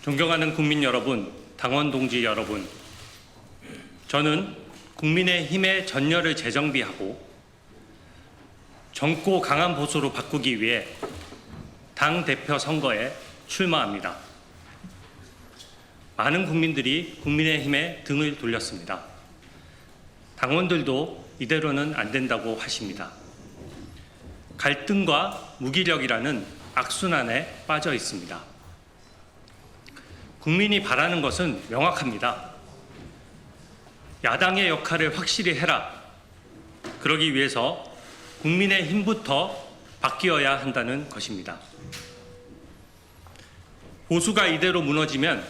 존경하는 국민 여러분, 당원 동지 여러분, 저는 국민의힘의 전열을 재정비하고 젊고 강한 보수로 바꾸기 위해 당대표 선거에 출마합니다. 많은 국민들이 국민의힘에 등을 돌렸습니다. 당원들도 이대로는 안 된다고 하십니다. 갈등과 무기력이라는 악순환에 빠져 있습니다. 국민이 바라는 것은 명확합니다. 야당의 역할을 확실히 해라. 그러기 위해서 국민의 힘부터 바뀌어야 한다는 것입니다. 보수가 이대로 무너지면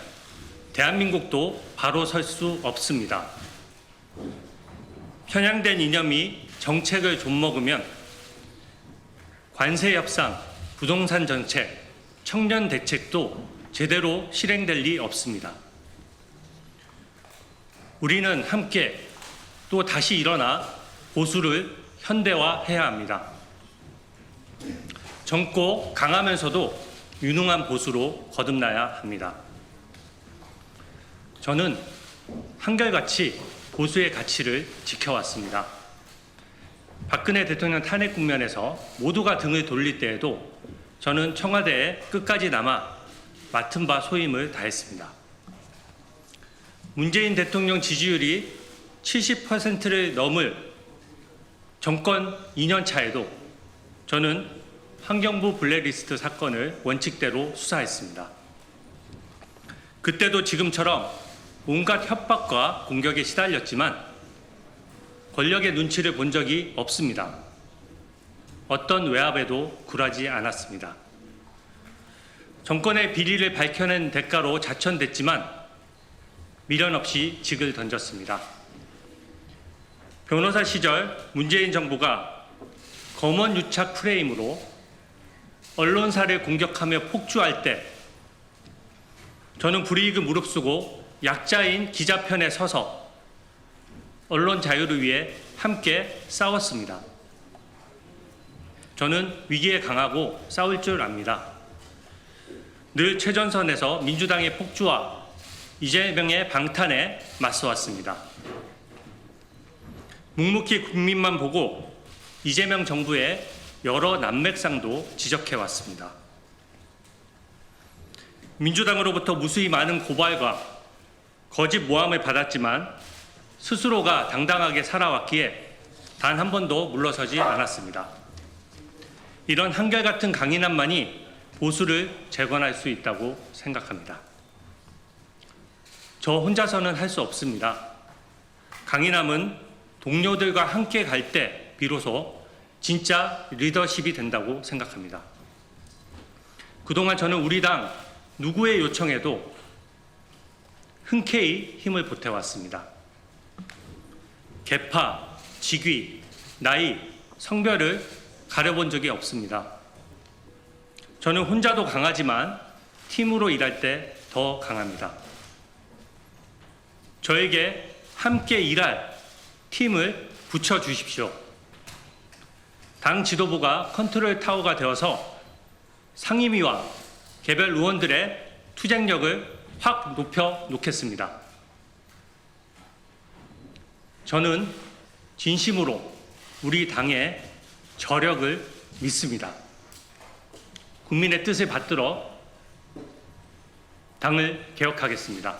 대한민국도 바로 설 수 없습니다. 편향된 이념이 정책을 좀먹으면 관세 협상, 부동산 정책, 청년 대책도 제대로 실행될 리 없습니다. 우리는 함께 또 다시 일어나 보수를 현대화해야 합니다. 젊고 강하면서도 유능한 보수로 거듭나야 합니다. 저는 한결같이 보수의 가치를 지켜왔습니다. 박근혜 대통령 탄핵 국면에서 모두가 등을 돌릴 때에도 저는 청와대에 끝까지 남아 맡은 바 소임을 다했습니다. 문재인 대통령 지지율이 70%를 넘을 정권 2년 차에도 저는 환경부 블랙리스트 사건을 원칙대로 수사했습니다. 그때도 지금처럼 온갖 협박과 공격에 시달렸지만 권력의 눈치를 본 적이 없습니다. 어떤 외압에도 굴하지 않았습니다. 정권의 비리를 밝혀낸 대가로 자천됐지만 미련 없이 직을 던졌습니다. 변호사 시절 문재인 정부가 검언 유착 프레임으로 언론사를 공격하며 폭주할 때 저는 불이익을 무릅쓰고 약자인 기자 편에 서서 언론 자유를 위해 함께 싸웠습니다. 저는 위기에 강하고 싸울 줄 압니다. 늘 최전선에서 민주당의 폭주와 이재명의 방탄에 맞서왔습니다. 묵묵히 국민만 보고 이재명 정부의 여러 난맥상도 지적해왔습니다. 민주당으로부터 무수히 많은 고발과 거짓 모함을 받았지만 스스로가 당당하게 살아왔기에 단 한 번도 물러서지 않았습니다. 이런 한결같은 강인함만이 보수를 재건할 수 있다고 생각합니다. 저 혼자서는 할 수 없습니다. 강인함은 동료들과 함께 갈 때 비로소 진짜 리더십이 된다고 생각합니다. 그동안 저는 우리 당 누구의 요청에도 흔쾌히 힘을 보태왔습니다. 계파, 직위, 나이, 성별을 가려본 적이 없습니다. 저는 혼자도 강하지만 팀으로 일할 때 더 강합니다. 저에게 함께 일할 팀을 붙여주십시오. 당 지도부가 컨트롤 타워가 되어서 상임위와 개별 의원들의 투쟁력을 확 높여 놓겠습니다. 저는 진심으로 우리 당의 저력을 믿습니다. 국민의 뜻을 받들어 당을 개혁하겠습니다.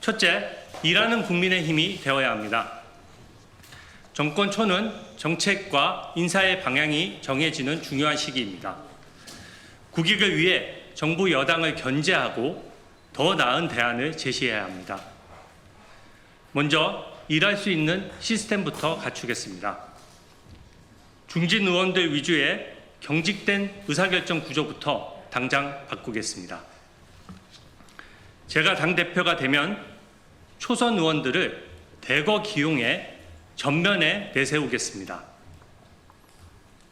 첫째, 일하는 국민의 힘이 되어야 합니다. 정권 초는 정책과 인사의 방향이 정해지는 중요한 시기입니다. 국익을 위해 정부 여당을 견제하고 더 나은 대안을 제시해야 합니다. 먼저 일할 수 있는 시스템부터 갖추겠습니다. 중진 의원들 위주의 경직된 의사결정 구조부터 당장 바꾸겠습니다. 제가 당대표가 되면 초선 의원들을 대거 기용해 전면에 내세우겠습니다.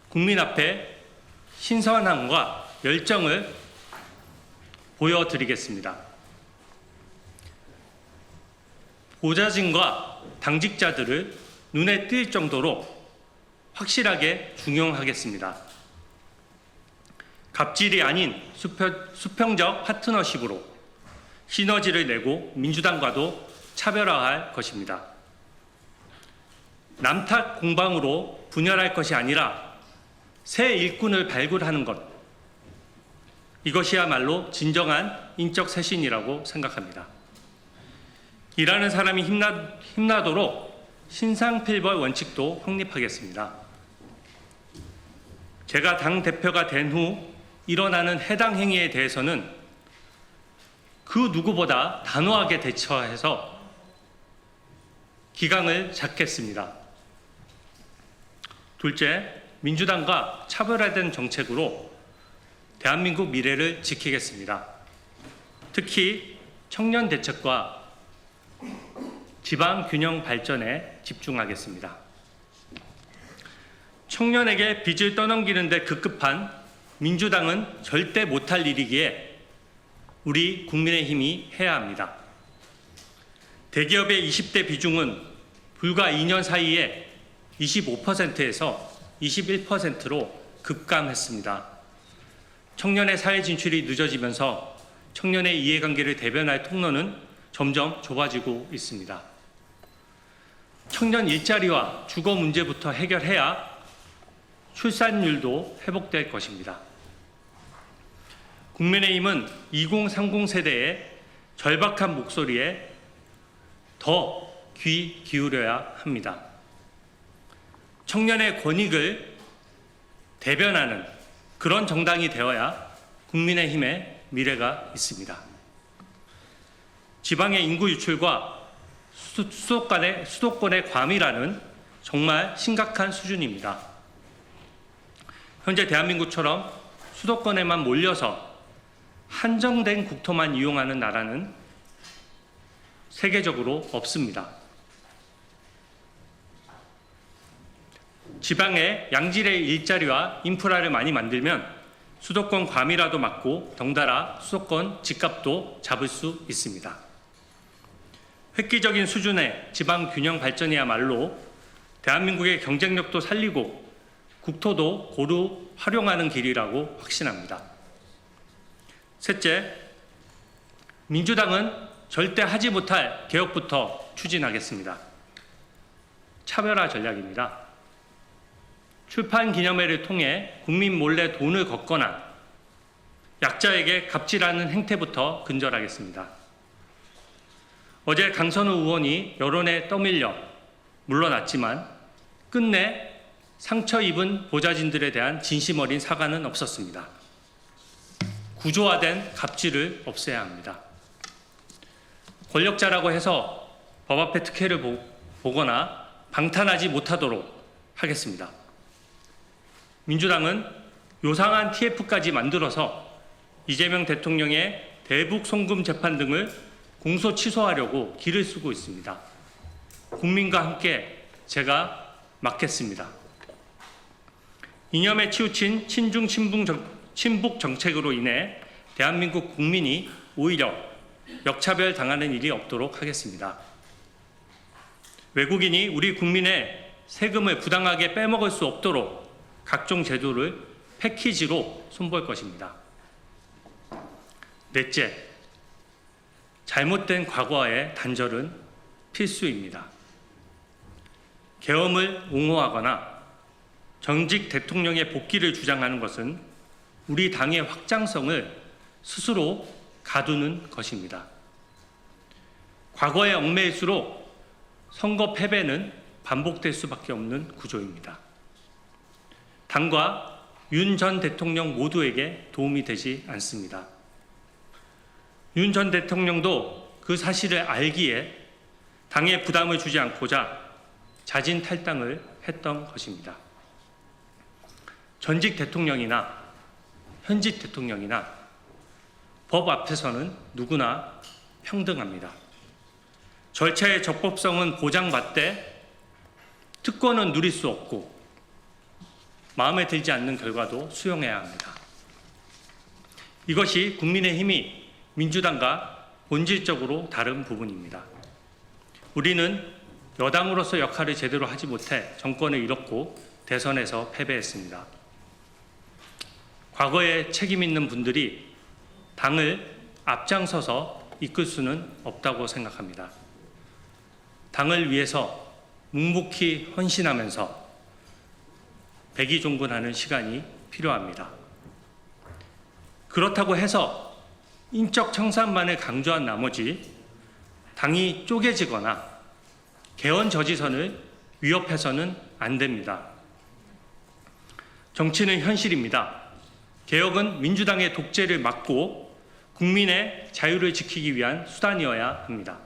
국민 앞에 신선함과 열정을 보여드리겠습니다. 보좌진과 당직자들을 눈에 띌 정도로 확실하게 중용하겠습니다. 갑질이 아닌 수평적 파트너십으로 시너지를 내고 민주당과도 차별화할 것입니다. 남탓 공방으로 분열할 것이 아니라 새 일꾼을 발굴하는 것, 이것이야말로 진정한 인적 쇄신이라고 생각합니다. 일하는 사람이 힘나도록 신상필벌 원칙도 확립하겠습니다. 제가 당대표가 된 후 일어나는 해당 행위에 대해서는 그 누구보다 단호하게 대처해서 기강을 잡겠습니다. 둘째, 민주당과 차별화된 정책으로 대한민국 미래를 지키겠습니다. 특히 청년 대책과 지방 균형 발전에 집중하겠습니다. 청년에게 빚을 떠넘기는 데 급급한 민주당은 절대 못할 일이기에 우리 국민의힘이 해야 합니다. 대기업의 20대 비중은 불과 2년 사이에 25%에서 21%로 급감했습니다. 청년의 사회 진출이 늦어지면서 청년의 이해관계를 대변할 통로는 점점 좁아지고 있습니다. 청년 일자리와 주거 문제부터 해결해야 출산율도 회복될 것입니다. 국민의힘은 2030 세대의 절박한 목소리에 더 귀 기울여야 합니다. 청년의 권익을 대변하는 그런 정당이 되어야 국민의힘의 미래가 있습니다. 지방의 인구 유출과 수도권의 과밀화는 정말 심각한 수준입니다. 현재 대한민국처럼 수도권에만 몰려서 한정된 국토만 이용하는 나라는 세계적으로 없습니다. 지방에 양질의 일자리와 인프라를 많이 만들면 수도권 과밀화도 막고 덩달아 수도권 집값도 잡을 수 있습니다. 획기적인 수준의 지방 균형 발전이야말로 대한민국의 경쟁력도 살리고 국토도 고루 활용하는 길이라고 확신합니다. 셋째, 민주당은 절대 하지 못할 개혁부터 추진하겠습니다. 차별화 전략입니다. 출판 기념회를 통해 국민 몰래 돈을 걷거나 약자에게 갑질하는 행태부터 근절하겠습니다. 어제 강선우 의원이 여론에 떠밀려 물러났지만 끝내 상처 입은 보좌진들에 대한 진심 어린 사과는 없었습니다. 구조화된 갑질을 없애야 합니다. 권력자라고 해서 법 앞에 특혜를 보거나 방탄하지 못하도록 하겠습니다. 민주당은 요상한 TF까지 만들어서 이재명 대통령의 대북 송금 재판 등을 공소 취소하려고 길을 쓰고 있습니다. 국민과 함께 제가 막겠습니다. 이념에 치우친 친중 친북 정책으로 인해 대한민국 국민이 오히려 역차별 당하는 일이 없도록 하겠습니다. 외국인이 우리 국민의 세금을 부당하게 빼먹을 수 없도록 각종 제도를 패키지로 손볼 것입니다. 넷째, 잘못된 과거와의 단절은 필수입니다. 계엄을 옹호하거나 전직 대통령의 복귀를 주장하는 것은 우리 당의 확장성을 스스로 가두는 것입니다. 과거에 얽매일수록 선거 패배는 반복될 수밖에 없는 구조입니다. 당과 윤 전 대통령 모두에게 도움이 되지 않습니다. 윤 전 대통령도 그 사실을 알기에 당에 부담을 주지 않고자 자진 탈당을 했던 것입니다. 전직 대통령이나 현직 대통령이나 법 앞에서는 누구나 평등합니다. 절차의 적법성은 보장받되 특권은 누릴 수 없고 마음에 들지 않는 결과도 수용해야 합니다. 이것이 국민의힘이 민주당과 본질적으로 다른 부분입니다. 우리는 여당으로서 역할을 제대로 하지 못해 정권을 잃었고 대선에서 패배했습니다. 과거에 책임 있는 분들이 당을 앞장서서 이끌 수는 없다고 생각합니다. 당을 위해서 묵묵히 헌신하면서 백의종군하는 시간이 필요합니다. 그렇다고 해서 인적 청산만을 강조한 나머지 당이 쪼개지거나 개헌 저지선을 위협해서는 안 됩니다. 정치는 현실입니다. 개혁은 민주당의 독재를 막고 국민의 자유를 지키기 위한 수단이어야 합니다.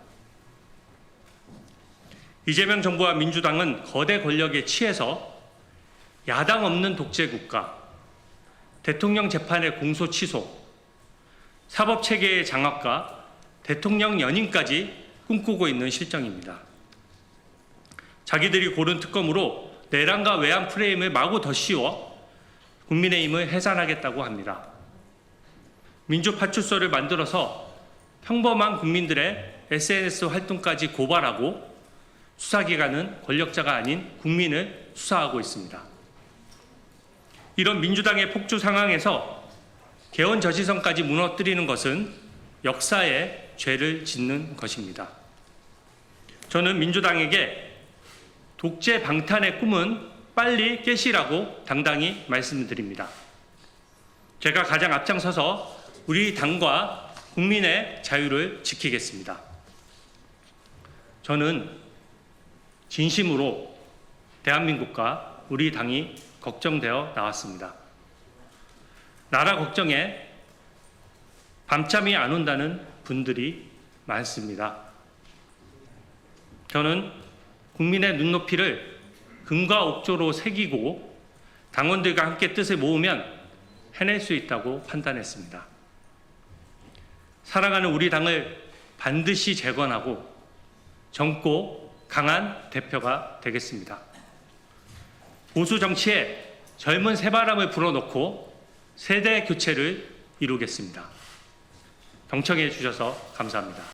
이재명 정부와 민주당은 거대 권력에 취해서 야당 없는 독재 국가, 대통령 재판의 공소 취소, 사법체계의 장악과 대통령 연임까지 꿈꾸고 있는 실정입니다. 자기들이 고른 특검으로 내란과 외환 프레임을 마구 덧씌워 국민의힘을 해산하겠다고 합니다. 민주파출소를 만들어서 평범한 국민들의 SNS 활동까지 고발하고 수사기관은 권력자가 아닌 국민을 수사하고 있습니다. 이런 민주당의 폭주 상황에서 개헌 저지선까지 무너뜨리는 것은 역사에 죄를 짓는 것입니다. 저는 민주당에게 독재 방탄의 꿈은 빨리 깨시라고 당당히 말씀드립니다. 제가 가장 앞장서서 우리 당과 국민의 자유를 지키겠습니다. 저는 진심으로 대한민국과 우리 당이 걱정되어 나왔습니다. 나라 걱정에 밤잠이 안 온다는 분들이 많습니다. 저는 국민의 눈높이를 금과 옥조로 새기고 당원들과 함께 뜻을 모으면 해낼 수 있다고 판단했습니다. 사랑하는 우리 당을 반드시 재건하고 젊고 강한 대표가 되겠습니다. 보수 정치에 젊은 새바람을 불어넣고 세대 교체를 이루겠습니다. 경청해 주셔서 감사합니다.